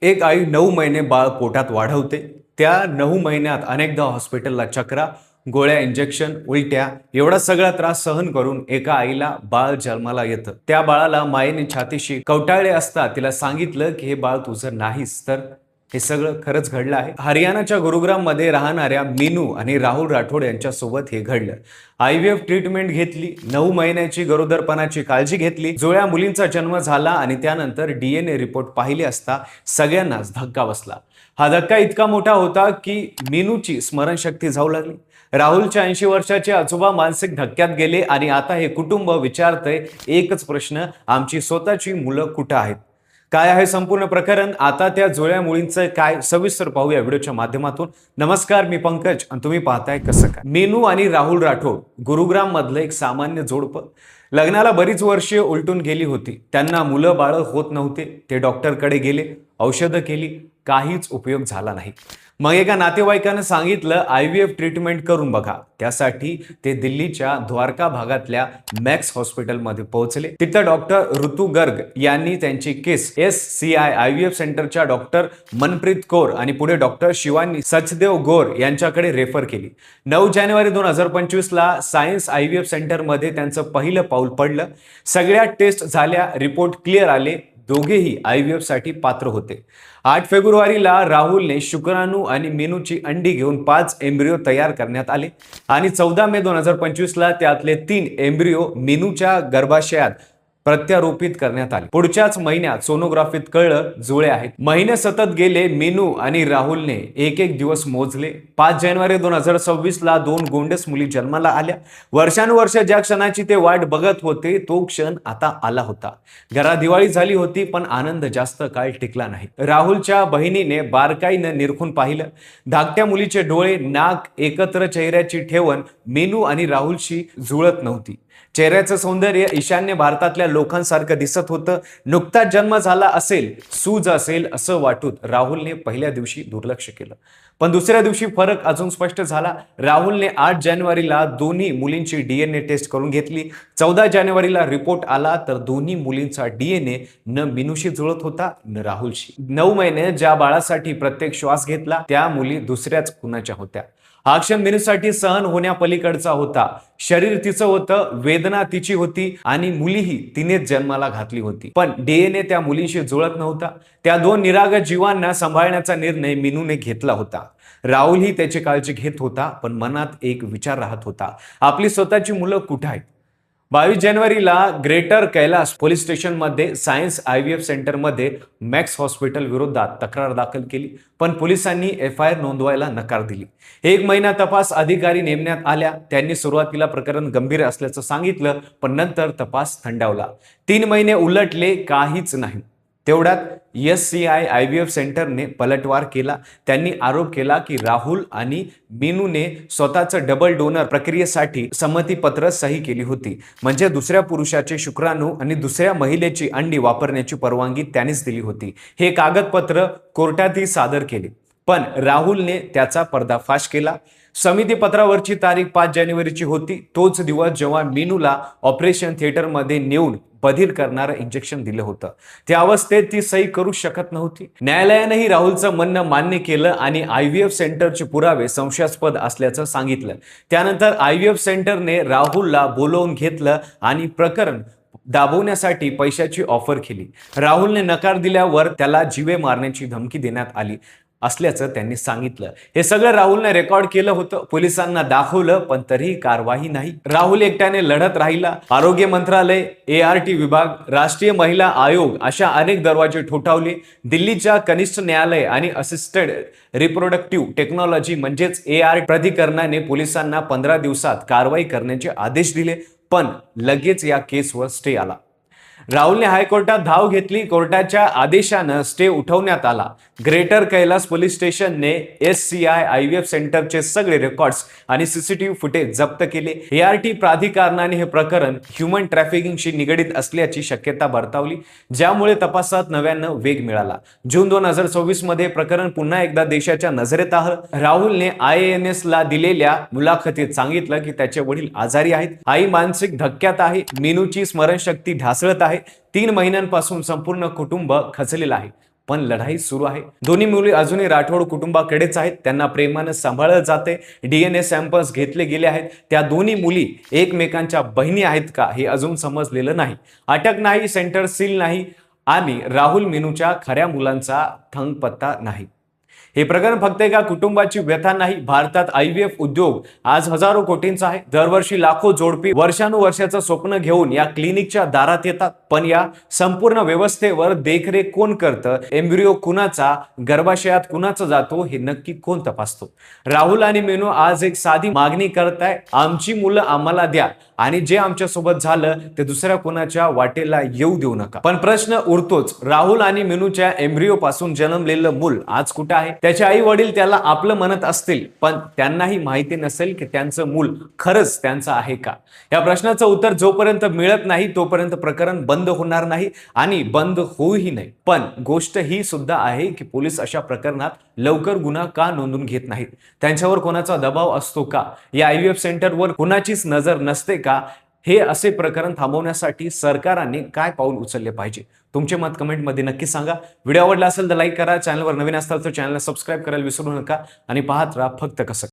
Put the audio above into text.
एक आई 9 महिने बाळ पोटात वाढवते. त्या 9 महिन्यात अनेकदा हॉस्पिटलला चक्रा, गोळ्या, इंजेक्शन, उलट्या एवढा सगळा त्रास सहन करून एका आईला बाळ जन्माला येतं. त्या बाळाला मायेने छातीशी कवटाळले असता तिला सांगितलं की हे बाळ तुझं नाहीस. तर हे सगळं खरंच घडलं आहे. हरियाणाच्या गुरुग्राम मध्ये राहणाऱ्या मीनू आणि राहुल राठोड यांच्यासोबत हे घडलं. IVF ट्रीटमेंट घेतली, 9 महिन्याची गरोदरपणाची काळजी घेतली, जुळ्या मुलींचा जन्म झाला आणि त्यानंतर DNA रिपोर्ट पाहिले असता सगळ्यांनाच धक्का बसला. हा धक्का इतका मोठा होता की मीनूची स्मरणशक्ती जाऊ लागली. राहुलच्या 80 वर्षाचे आजोबा मानसिक धक्क्यात गेले आणि आता हे कुटुंब विचारतंय एकच प्रश्न, आमची स्वतःची मुलं कुठं आहेत? काय आहे संपूर्ण प्रकरण? आता त्या जुळ्या मुलींचं काय, सविस्तर पाहूया व्हिडिओच्या माध्यमातून. नमस्कार, मी पंकज आणि तुम्ही पाहताय कसं काय. मीनू आणि राहुल राठोड गुरुग्राम मधलं एक सामान्य जोडपं. लग्नाला बरीच वर्षे उलटून गेली होती. त्यांना मुलं बाळ होत नव्हते. ते डॉक्टरकडे गेले, औषधं केली, काहीच उपयोग झाला नाही. मग एका नातेवाईकानं सांगितलं IVF ट्रीटमेंट करून बघा. त्यासाठी ते दिल्लीच्या द्वारका भागातल्या मॅक्स हॉस्पिटलमध्ये पोहोचले. तिथं डॉक्टर ऋतू गर्ग यांनी त्यांची केस SCI IVF सेंटरच्या डॉक्टर मनप्रीत कौर आणि पुढे डॉक्टर शिवानी सचदेव गौर यांच्याकडे रेफर केली. 9 जानेवारी 2025 ला सायन्स IVF सेंटरमध्ये त्यांचं पहिलं पाऊल पडलं. सगळ्या टेस्ट झाल्या, रिपोर्ट क्लिअर आले. दोघेही IVF साठी पात्र होते. 8 फेब्रुवारीला राहुलने शुक्राणू आणि मीनूची अंडी घेऊन 5 एम्ब्रियो तयार करण्यात आले आणि 14 मे 2025 ला त्यातले 3 एम्ब्रियो मीनूच्या गर्भाशयात प्रत्यारोपित करण्यात आले. पुढच्याच महिन्यात सोनोग्राफीत कळलं जुळे आहेत. महिने सतत गेले. मीनू आणि राहुलने एक एक दिवस मोजले. 5 जानेवारी 2026 ला 2 गोंडस मुली जन्माला आल्या. वर्षानुवर्ष ज्या क्षणाची ते वाट बघत होते तो क्षण आता आला होता. घरात दिवाळी झाली होती, पण आनंद जास्त काळ टिकला नाही. राहुलच्या बहिणीने बारकाईनं निरखून पाहिलं. धाकट्या मुलीचे डोळे, नाक, एकत्र चेहऱ्याची ठेवण मीनू आणि राहुलशी जुळत नव्हती. चेहऱ्याचं सौंदर्य ईशान्य भारतातल्या लोकांसारखं दिसत होतं. नुकताच जन्म झाला असेल, सूज असेल असं वाटून राहुलने पहिल्या दिवशी दुर्लक्ष केलं. पण दुसऱ्या दिवशी फरक अजून स्पष्ट झाला. राहुलने 8 जानेवारीला दोन्ही मुलींची DNA टेस्ट करून घेतली. 14 जानेवारीला रिपोर्ट आला तर दोन्ही मुलींचा DNA न मीनूशी जुळत होता न राहुलशी. 9 महिने ज्या बाळासाठी प्रत्येक श्वास घेतला त्या मुली दुसऱ्याच कुणाच्या होत्या. हा क्षण मीनूसाठी सहन होण्यापलीकडचा होता. शरीर तिचं होतं, वेदना तिची होती आणि मुलीही तिनेच जन्माला घातली होती. पण DNA त्या मुलींशी जुळत नव्हता. त्या 2 निरागस जीवांना सांभाळण्याचा निर्णय मीनूने घेतला होता. राहुलही त्याची काळजी घेत होता, पण मनात एक विचार राहत होता, आपली स्वतःची मुलं कुठे आहेत? 22 जानेवारीला ग्रेटर कैलास पोलीस स्टेशनमध्ये सायन्स IVF सेंटरमध्ये मॅक्स हॉस्पिटल विरोधात तक्रार दाखल केली. पण पोलिसांनी FIR नोंदवायला नकार दिली. 1 महिना तपास अधिकारी नेमण्यात आल्या. त्यांनी सुरुवातीला प्रकरण गंभीर असल्याचं सांगितलं, पण नंतर तपास थंडावला. 3 महिने उलटले, काहीच नाही. तेवढ्यात SCI IVF सेंटरने पलटवार केला. त्यांनी आरोप केला की राहुल आणि मीनूने स्वतःचं डबल डोनर प्रक्रियेसाठी संमतीपत्र सही केली होती. म्हणजे दुसऱ्या पुरुषाचे शुक्राणू आणि दुसऱ्या महिलेची अंडी वापरण्याची परवानगी त्यांनीच दिली होती. हे कागदपत्र कोर्टातही सादर केले, पण राहुलने त्याचा पर्दाफाश केला. समितीपत्रावरची तारीख 5 जानेवारीची होती. तोच दिवस जेव्हा मीनूला ऑपरेशन थिएटरमध्ये नेऊन बधीर करणारं इंजेक्शन दिलं होतं. त्या अवस्थेत ती सही करू शकत नव्हती. न्यायालयानेही राहुलचं म्हणणं मान्य केलं आणि IVF सेंटरचे पुरावे संशयास्पद असल्याचं सांगितलं. त्यानंतर IVF सेंटरने राहुलला बोलवून घेतलं आणि प्रकरण दाबवण्यासाठी पैशाची ऑफर केली. राहुलने नकार दिल्यावर त्याला जीवे मारण्याची धमकी देण्यात आली असल्याचं त्यांनी सांगितलं. हे सगळं राहुलने रेकॉर्ड केलं होतं, पोलिसांना दाखवलं, पण तरीही कारवाई नाही. राहुल एकट्याने लढत राहिला. आरोग्य मंत्रालय, ART विभाग, राष्ट्रीय महिला आयोग अशा अनेक दरवाजे ठोठावले. दिल्लीच्या कनिष्ठ न्यायालय आणि असिस्टेड रिप्रोडक्टिव्ह टेक्नॉलॉजी म्हणजेच ART प्राधिकरणाने पोलिसांना 15 दिवसात कारवाई करण्याचे आदेश दिले, पण लगेच या केसवर स्टे आला. राहुलने हायकोर्टात धाव घेतली. कोर्टाच्या आदेशानं स्टे उठवण्यात आला. ग्रेटर कैलास पोलीस स्टेशनने SCI IVF सेंटरचे सगळे रेकॉर्ड्स आणि CCTV फुटेज जप्त केले. ART प्राधिकरणाने हे प्रकरण ह्युमन ट्रॅफिकिंगशी निगडीत असल्याची शक्यता वर्तवली, ज्यामुळे तपासात नव्यानं वेग मिळाला. जून 2024 मध्ये प्रकरण पुन्हा एकदा देशाच्या नजरेत आलं. राहुलने IANS ला दिलेल्या मुलाखतीत सांगितलं की त्याचे वडील आजारी आहेत, आई मानसिक धक्क्यात आहे, मीनूची स्मरणशक्ती ढासळत आहे. 3 महिन्यांपासून संपूर्ण कुटुंब खचलेलं आहे. पण लढाई सुरू आहे. दोन्ही मुली अजूनही राठोड कुटुंबाकडेच आहेत. त्यांना प्रेमानं सांभाळलं जाते. DNA सॅम्पल्स घेतले गेले आहेत. त्या दोन्ही मुली एकमेकांच्या बहिणी आहेत का हे अजून समजलेलं नाही. अटक नाही, सेंटर सील नाही आणि राहुल मीनूच्या खऱ्या मुलांचा ठंगपत्ता नाही. हे प्रकरण फक्त एका कुटुंबाची व्यथा नाही. भारतात IVF उद्योग आज हजारो कोटींचा आहे. दरवर्षी लाखो जोडपी वर्षानुवर्षाचं स्वप्न घेऊन या क्लिनिकच्या दारात येतात. पण या संपूर्ण व्यवस्थेवर देखरेख कोण करतं? एम्ब्रिओ कुणाचा, गर्भाशयात कुणाचा जातो, हे नक्की कोण तपासतो? राहुल आणि मीनू आज एक साधी मागणी करताय, आमची मुलं आम्हाला द्या आणि जे आमच्या सोबत झालं ते दुसऱ्या कोणाच्या वाटेला येऊ देऊ नका. पण प्रश्न उरतोच, राहुल आणि मीनूच्या एम्ब्रिओ पासून जन्मलेलं मूल आज कुठं आहे? त्याचे आई वडील त्याला आपलं म्हणत असतील, पण त्यांनाही माहिती नसेल की त्यांचं मूल खरंच त्यांचं आहे का? या प्रश्नाचं उत्तर जोपर्यंत मिळत नाही तोपर्यंत प्रकरण बंद होणार नाही आणि बंद होऊही नाही. पण गोष्ट ही सुद्धा आहे की पोलीस अशा प्रकरणात लवकर गुन्हा का नोंदून घेत नाहीत? त्यांच्यावर कोणाचा दबाव असतो का? या IVF सेंटरवर कुणाचीच नजर नसते का? हे असे प्रकरण थांबवण्यासाठी सरकारने काय पाऊल उचलले पाहिजे? तुमचे मत कमेंटमध्ये नक्की सांगा. व्हिडिओ आवडला असेल तर लाईक करा. चॅनलवर नवीन असाल तर चॅनलला सबस्क्राईब करायला विसरू नका आणि पाहत राहा फक्त कसं.